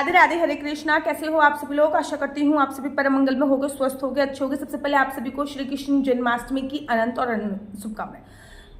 राधे राधे, हरे कृष्णा। कैसे हो आप सभी लोग? आशा करती हूँ आप सभी परम मंगल में होगे, स्वस्थ होगे, अच्छे होगे। सबसे पहले आप सभी को श्री कृष्ण जन्माष्टमी की अनंत और अनंत शुभकामनाएं।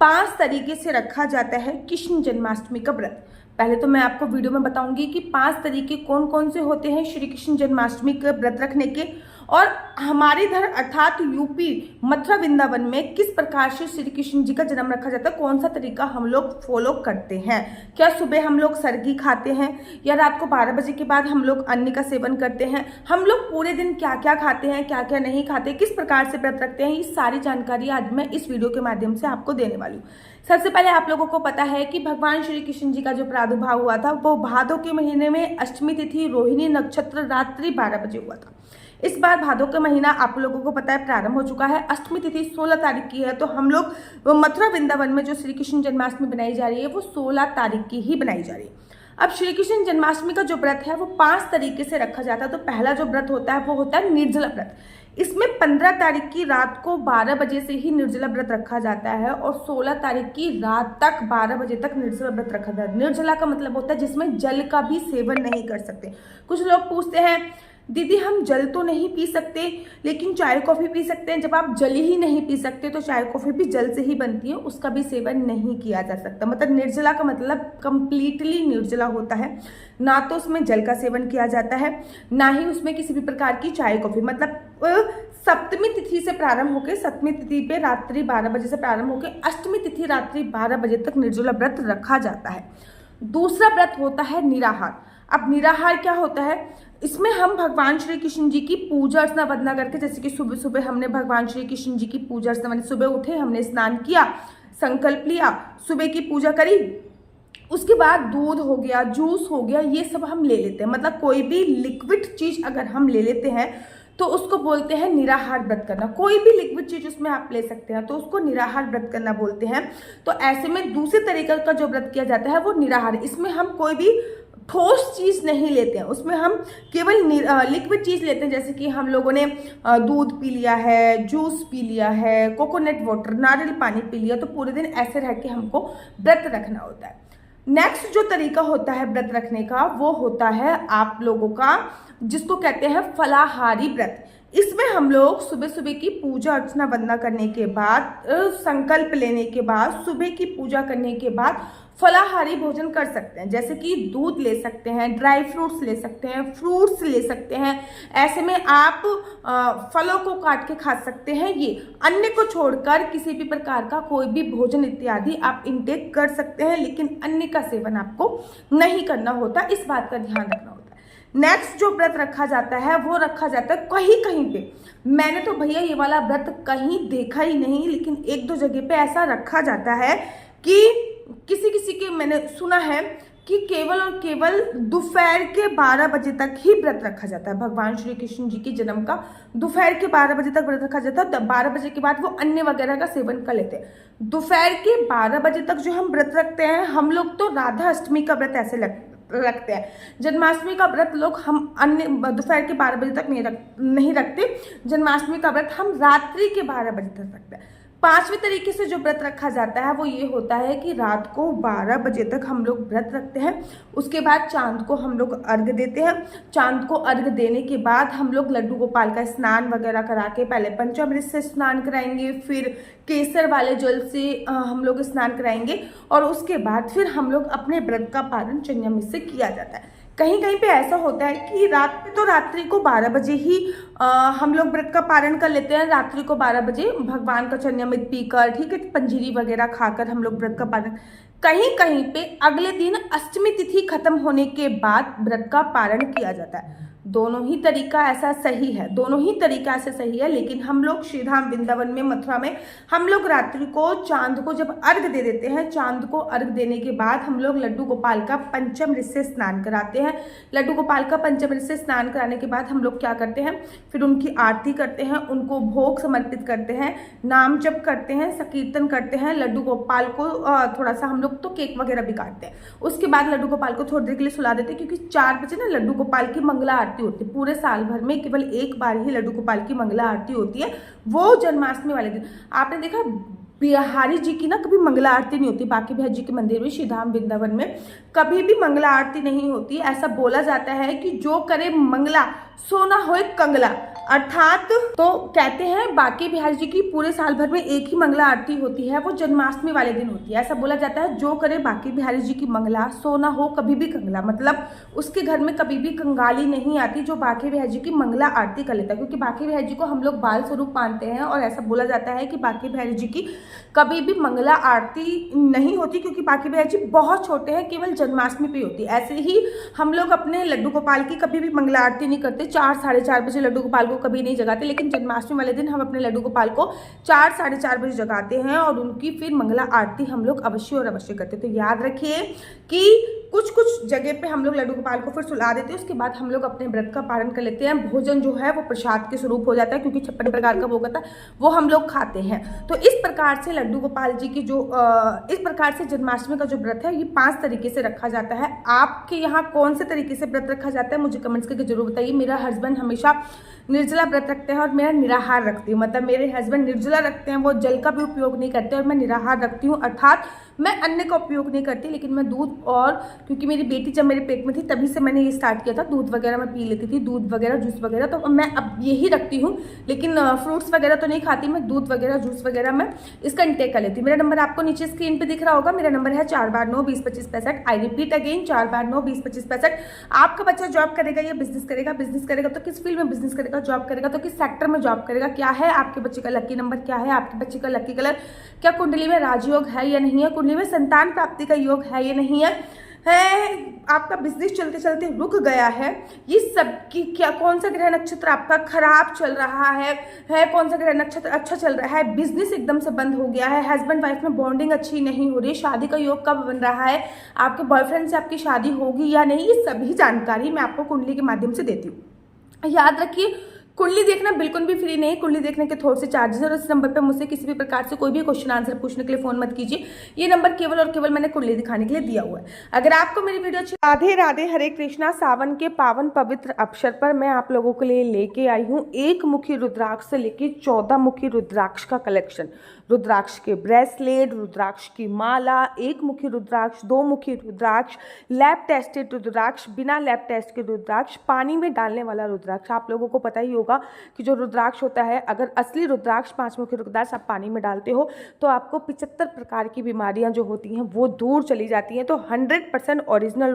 5 तरीके से रखा जाता है कृष्ण जन्माष्टमी का व्रत। पहले तो मैं आपको वीडियो में बताऊंगी कि 5 तरीके कौन कौन से होते हैं श्री कृष्ण जन्माष्टमी के व्रत रखने के, और हमारे इधर अर्थात यूपी मथुरा वृंदावन में किस प्रकार से श्री कृष्ण जी का जन्म रखा जाता है, कौन सा तरीका हम लोग फॉलो करते हैं। क्या सुबह हम लोग सरगी खाते हैं या रात को 12 बजे के बाद हम लोग अन्न का सेवन करते हैं, हम लोग पूरे दिन क्या क्या खाते हैं, क्या क्या नहीं खाते, किस प्रकार से व्रत रखते हैं, ये सारी जानकारी आज मैं इस वीडियो के माध्यम से आपको देने वाली हूँ। सबसे पहले आप लोगों को पता है कि भगवान श्री कृष्ण जी का जो प्रादुर्भाव हुआ था वो भादो के महीने में अष्टमी तिथि रोहिणी नक्षत्र रात्रि 12 बजे हुआ था। इस बार भादो का महीना आप लोगों को पता है प्रारंभ हो चुका है। अष्टमी तिथि 16 तारीख की है, तो हम लोग मथुरा वृंदावन में जो श्री कृष्ण जन्माष्टमी बनाई जा रही है वो 16 तारीख की ही बनाई जा रही है। अब श्री कृष्ण जन्माष्टमी का जो व्रत है वो 5 तरीके से रखा जाता है। तो पहला जो व्रत होता है वो होता है निर्जला व्रत। इसमें 15 तारीख की रात को 12 बजे से ही निर्जला व्रत रखा जाता है और 16 तारीख की रात तक 12 बजे तक निर्जला व्रत रखा जाता है। निर्जला का मतलब होता है जिसमें जल का भी सेवन नहीं कर सकते। कुछ लोग पूछते हैं दीदी हम जल तो नहीं पी सकते लेकिन चाय कॉफ़ी पी सकते हैं। जब आप जल ही नहीं पी सकते तो चाय कॉफ़ी भी जल से ही बनती है, उसका भी सेवन नहीं किया जा सकता। मतलब निर्जला का मतलब कंप्लीटली निर्जला होता है। ना तो उसमें जल का सेवन किया जाता है, ना ही उसमें किसी भी प्रकार की चाय कॉफ़ी। मतलब सप्तमी तिथि से प्रारंभ होकर सप्तमी तिथि पे रात्रि 12 बजे से प्रारंभ होकर अष्टमी तिथि रात्रि 12 बजे तक निर्जला व्रत रखा जाता है। दूसरा व्रत होता है निराहार। अब निराहार क्या होता है? इसमें हम भगवान श्री कृष्ण जी की पूजा अर्चना वंदना करके, जैसे कि सुबह सुबह हमने भगवान श्री कृष्ण जी की पूजा अर्चना, सुबह उठे हमने स्नान किया, संकल्प लिया, सुबह की पूजा करी, उसके बाद दूध हो गया, जूस हो गया, ये सब हम ले लेते हैं। मतलब कोई भी लिक्विड चीज अगर हम ले लेते हैं तो उसको बोलते हैं निराहार व्रत करना। कोई भी लिक्विड चीज उसमें आप ले सकते हैं तो उसको निराहार व्रत करना बोलते हैं। तो ऐसे में दूसरे तरीके का जो व्रत किया जाता है वो निराहार। इसमें हम कोई भी ठोस चीज नहीं लेते हैं, उसमें हम केवल लिक्विड चीज लेते हैं। जैसे कि हम लोगों ने दूध पी लिया है, जूस पी लिया है, कोकोनट वाटर, नारियल पानी पी लिया, तो पूरे दिन ऐसे रह के हमको व्रत रखना होता है। नेक्स्ट जो तरीका होता है व्रत रखने का वो होता है आप लोगों का जिसको कहते हैं फलाहारी व्रत। इसमें हम लोग सुबह सुबह की पूजा अर्चना वंदना करने के बाद, संकल्प लेने के बाद, सुबह की पूजा करने के बाद फलाहारी भोजन कर सकते हैं। जैसे कि दूध ले सकते हैं, ड्राई फ्रूट्स ले सकते हैं, फ्रूट्स ले सकते हैं। ऐसे में आप फलों को काट के खा सकते हैं। ये अन्न को छोड़कर किसी भी प्रकार का कोई भी भोजन इत्यादि आप इंटेक कर सकते हैं, लेकिन अन्न का सेवन आपको नहीं करना होता। इस बात का ध्यान रखना होता है। नेक्स्ट जो व्रत रखा जाता है वो रखा जाता है कहीं कहीं पे। मैंने तो भैया ये वाला व्रत कहीं देखा ही नहीं, लेकिन 1-2 जगह पे ऐसा रखा जाता है कि किसी किसी के मैंने सुना है कि केवल और केवल दोपहर के 12 बजे तक ही व्रत रखा जाता है। भगवान श्री कृष्ण जी के जन्म का दोपहर के 12 बजे तक व्रत रखा जाता है। 12 बजे के बाद वो अन्न वगैरह का सेवन कर लेते हैं। दोपहर के 12 बजे तक जो हम व्रत रखते हैं, हम लोग तो राधा अष्टमी का व्रत ऐसे रखते हैं। जन्माष्टमी का व्रत लोग हम अन्य दोपहर के 12 बजे तक नहीं रखते। जन्माष्टमी का व्रत हम रात्रि के 12 बजे तक रखते हैं। 5वें तरीके से जो व्रत रखा जाता है वो ये होता है कि रात को 12 बजे तक हम लोग व्रत रखते हैं। उसके बाद चांद को हम लोग अर्घ देते हैं। चांद को अर्घ देने के बाद हम लोग लड्डू गोपाल का स्नान वगैरह करा के, पहले पंचामृत से स्नान कराएंगे, फिर केसर वाले जल से हम लोग स्नान कराएंगे, और उसके बाद फिर हम लोग अपने व्रत का पालन संयम से किया जाता है। कहीं कहीं पे ऐसा होता है कि रात्रि को 12 बजे ही हम लोग व्रत का पालन कर लेते हैं। रात्रि को 12 बजे भगवान का चरणामृत पीकर, ठीक है, पंजीरी वगैरह खाकर हम लोग व्रत का पालन। कहीं कहीं पे अगले दिन अष्टमी तिथि खत्म होने के बाद व्रत का पालन किया जाता है। दोनों ही तरीका ऐसा सही है, दोनों ही तरीका ऐसे सही है। लेकिन हम लोग श्री धाम वृंदावन में, मथुरा में, हम लोग रात्रि को चांद को जब अर्घ दे देते हैं, चांद को अर्घ देने के बाद हम लोग लड्डू गोपाल का पंचामृत से स्नान कराते हैं। लड्डू गोपाल का पंचामृत से स्नान कराने के बाद हम लोग क्या करते हैं, फिर उनकी आरती करते हैं, उनको भोग समर्पित करते हैं, नाम जप करते हैं, संकीर्तन करते हैं। लड्डू गोपाल को थोड़ा सा हम लोग तो केक वगैरह भी काटते हैं। उसके बाद लड्डू गोपाल को थोड़ी देर के लिए सुला देते हैं, क्योंकि 4 बजे ना लड्डू गोपाल की मंगला आरती होती है। पूरे साल भर में केवल एक बार ही लड्डू गोपाल की मंगला आरती होती है, वो जन्माष्टमी वाले दिन। आपने देखा बिहारी जी की ना कभी मंगला आरती नहीं होती। बाकी बिहारी जी के मंदिर में, श्री धाम वृंदावन में कभी भी मंगला आरती नहीं होती। ऐसा बोला जाता है कि जो करे मंगला सो ना होए कंगला, अर्थात तो कहते हैं बाकी बिहारी जी की पूरे साल भर में एक ही मंगला आरती होती है, वो जन्माष्टमी वाले दिन होती है। ऐसा बोला जाता है जो करे बाकी बिहारी जी की मंगला सो ना हो कभी भी कंगला, मतलब उसके घर में कभी भी कंगाली नहीं आती जो बाकी बिहारी जी की मंगला आरती कर लेता है। क्योंकि बाकी बिहारी जी को हम लोग बाल स्वरूप मानते हैं और ऐसा बोला जाता है कि बाकी बिहारी जी की कभी भी मंगला आरती नहीं होती, क्योंकि बाकी बिहारी जी बहुत छोटे हैं, केवल जन्माष्टमी पे होती है। ऐसे ही हम लोग अपने लड्डू गोपाल की कभी भी मंगला आरती नहीं करते, 4 साढ़े 4 बजे लड्डू गोपाल को कभी नहीं जगाते, लेकिन जन्माष्टमी वाले दिन हम अपने लड्डू गोपाल को 4 साढ़े 4 बजे जगाते हैं और उनकी फिर मंगला आरती हम लोग अवश्य और अवश्य करते हैं। तो याद रखिए कि कुछ कुछ जगह पे हम लोग लड्डू गोपाल को फिर सुला देते हैं, उसके बाद हम लोग अपने व्रत का पालन कर लेते हैं। भोजन जो है वो प्रसाद के स्वरूप हो जाता है, क्योंकि 56 प्रकार का भोग होता है, वो हम लोग खाते हैं। तो इस प्रकार से लड्डू गोपाल जी की जो इस प्रकार से जन्माष्टमी का जो व्रत है ये 5 तरीके से रखा जाता है। आपके यहाँ कौन से तरीके से व्रत रखा जाता है मुझे कमेंट्स करके जरूर बताइए। मेरा हस्बैंड हमेशा निर्जला व्रत रखते हैं और मैं निराहार रखती हूँ, मतलब मेरे हस्बैंड निर्जला रखते हैं, वो जल का भी उपयोग नहीं करते और मैं निराहार रखती हूँ, अर्थात मैं अन्न का उपयोग नहीं करती। लेकिन मैं दूध, और क्योंकि मेरी बेटी जब मेरे पेट में थी तभी से मैंने ये स्टार्ट किया था, दूध वगैरह मैं पी लेती थी, दूध वगैरह जूस वगैरह, तो मैं अब यही रखती हूँ। लेकिन फ्रूट्स वगैरह तो नहीं खाती मैं, दूध वगैरह जूस वगैरह मैं इसका इंटेक कर लेती हूँ। मेरा नंबर आपको नीचे स्क्रीन पर दिख रहा होगा, मेरा नंबर है 4 बार 9 20 25 65। आई रिपीट अगेन 4 बार 9 20 25 65। आपका बच्चा जॉब करेगा या बिजनेस करेगा, बिजनेस करेगा तो किस फील्ड में बिजनेस करेगा, जॉब करेगा तो किस सेक्टर में जॉब करेगा, क्या है आपके बच्चे का लकी नंबर, क्या है आपके बच्चे का लकी कलर, क्या कुंडली में राजयोग है या नहीं है, कुंडली में संतान प्राप्ति का योग है या नहीं है, आपका बिजनेस चलते चलते रुक गया है, ये सब की क्या, कौन सा ग्रह नक्षत्र आपका खराब चल रहा है कौन सा ग्रह नक्षत्र अच्छा चल रहा है, बिजनेस एकदम से बंद हो गया है, हस्बैंड वाइफ में बॉन्डिंग अच्छी नहीं हो रही, शादी का योग कब बन रहा है, आपके बॉयफ्रेंड से आपकी शादी होगी या नहीं, ये सभी जानकारी मैं आपको कुंडली के माध्यम से देती हूँ। याद रखिए कुंडली देखना बिल्कुल भी फ्री नहीं, कुंडली देखने के थोड़े से चार्जेस है और इस नंबर पे मुझसे किसी भी प्रकार से कोई भी क्वेश्चन आंसर पूछने के लिए फोन मत कीजिए। ये नंबर केवल और केवल मैंने कुंडली दिखाने के लिए दिया हुआ है। अगर आपको मेरी वीडियो अच्छी, राधे राधे, हरे कृष्णा। सावन के पावन पवित्र अवसर पर मैं आप लोगों के लिए लेके आई हूँ 1 मुखी रुद्राक्ष से लेके 14 मुखी रुद्राक्ष का कलेक्शन। रुद्राक्ष के ब्रेसलेट, रुद्राक्ष की माला, 1 मुखी रुद्राक्ष, 2 मुखी रुद्राक्ष, लैब टेस्टेड रुद्राक्ष, बिना लैब टेस्ट के रुद्राक्ष, पानी में डालने वाला रुद्राक्ष। आप लोगों को पता ही होगा कि जो रुद्राक्ष होता है, अगर असली रुद्राक्ष 5 मुखी रुद्राक्ष आप पानी में डालते हो तो आपको 75 प्रकार की बीमारियां जो होती हैं वो दूर चली जाती हैं। तो 100% ओरिजिनल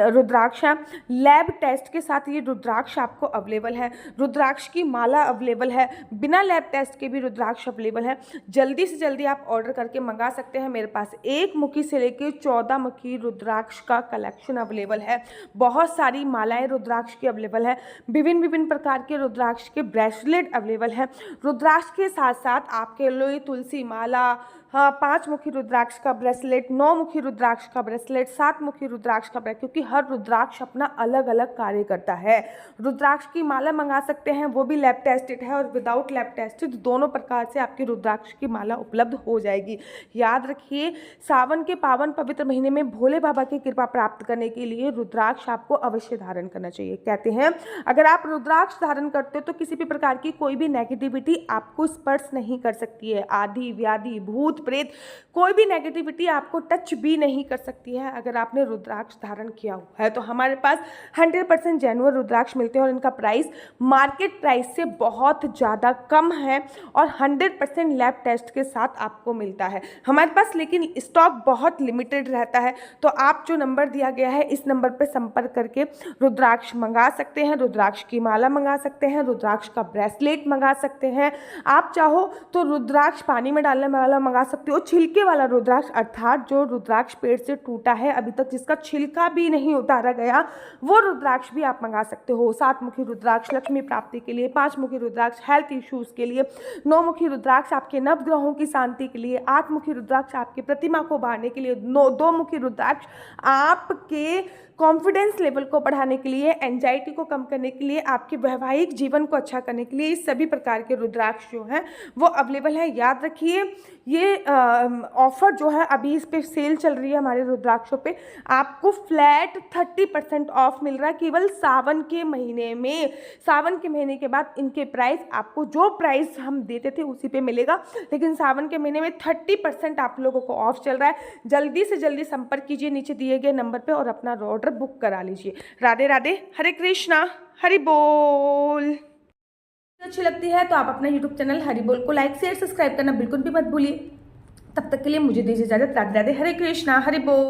रुद्राक्ष है। लैब टेस्ट के साथ ये रुद्राक्ष आपको अवेलेबल है। रुद्राक्ष की माला अवेलेबल है, बिना लैब टेस्ट के भी रुद्राक्ष अवेलेबल है। जल्दी से जल्दी आप ऑर्डर करके मंगा सकते हैं। मेरे पास 1 मुखी से लेकर 14 मुखी रुद्राक्ष का कलेक्शन अवेलेबल है। बहुत सारी मालाएं रुद्राक्ष की अवेलेबल है, विभिन्न प्रकार के रुद्राक्ष के ब्रेसलेट अवेलेबल है। रुद्राक्ष के साथ साथ आपके लिए तुलसी माला, 5 मुखी रुद्राक्ष का ब्रेसलेट, 9 मुखी रुद्राक्ष का ब्रेसलेट, 7 मुखी रुद्राक्ष का ब्रेसलेट, क्योंकि हर रुद्राक्ष अपना अलग अलग कार्य करता है। रुद्राक्ष की माला मंगा सकते हैं, वो भी लैब टेस्टेड है और विदाउट लैब टेस्टेड, दोनों प्रकार से आपकी रुद्राक्ष की माला उपलब्ध हो जाएगी। याद रखिए सावन के पावन पवित्र महीने में भोले बाबा की कृपा प्राप्त करने के लिए रुद्राक्ष आपको अवश्य धारण करना चाहिए। कहते हैं अगर आप रुद्राक्ष धारण करते हो तो किसी भी प्रकार की कोई भी नेगेटिविटी आपको स्पर्श नहीं कर सकती है। आदि व्याधि भूत प्रेत कोई भी नेगेटिविटी आपको टच भी नहीं कर सकती है अगर आपने रुद्राक्ष धारण किया हुआ है। तो हमारे पास 100% जेन्युइन रुद्राक्ष मिलते हैं और इनका प्राइस मार्केट प्राइस से बहुत ज़्यादा कम है और 100% लैब टेस्ट के साथ आपको मिलता है हमारे पास। लेकिन स्टॉक बहुत लिमिटेड रहता है, तो आप जो नंबर दिया गया है इस नंबर पर संपर्क करके रुद्राक्ष मंगा सकते हैं, रुद्राक्ष की माला मंगा सकते हैं, रुद्राक्ष का ब्रेसलेट मंगा सकते हैं। आप चाहो तो रुद्राक्ष पानी में डालने वाला मंगा सकते हो, छिलके वाला रुद्राक्ष, अर्थात जो रुद्राक्ष पेड़ से टूटा है अभी तक जिसका छिलका भी नहीं उतारा गया, वो रुद्राक्ष भी आप मंगा सकते हो। 7 मुखी रुद्राक्ष लक्ष्मी प्राप्ति के लिए, 5 मुखी रुद्राक्ष हेल्थ इश्यूज के लिए, 9 मुखी रुद्राक्ष आपके नवग्रहों की शांति के लिए, 8 मुखी रुद्राक्ष आपकी प्रतिमा को बांधने के लिए, 2 मुखी रुद्राक्ष आपके कॉन्फिडेंस लेवल को बढ़ाने के लिए, एंजाइटी को कम करने के लिए, आपके वैवाहिक जीवन को अच्छा करने के लिए इस सभी प्रकार के रुद्राक्ष जो हैं वो अवेलेबल है। याद रखिए ये ऑफर जो है अभी इस पे सेल चल रही है हमारे रुद्राक्षों पे, आपको फ्लैट 30% ऑफ मिल रहा है केवल सावन के महीने में। सावन के महीने के बाद इनके प्राइस आपको जो प्राइस हम देते थे उसी पे मिलेगा, लेकिन सावन के महीने में 30% आप लोगों को ऑफ चल रहा है। जल्दी से जल्दी संपर्क कीजिए नीचे दिए गए नंबर पे और अपना ऑर्डर बुक करा लीजिए। राधे राधे, हरे कृष्णा, हरि बोल। अच्छी लगती है तो आप अपना YouTube चैनल हरि बोल को लाइक शेयर सब्सक्राइब करना बिल्कुल भी मत भूलिए। तब तक के लिए मुझे दीजिए इजाजत। राधे राधे, हरे कृष्णा, हरि बोल।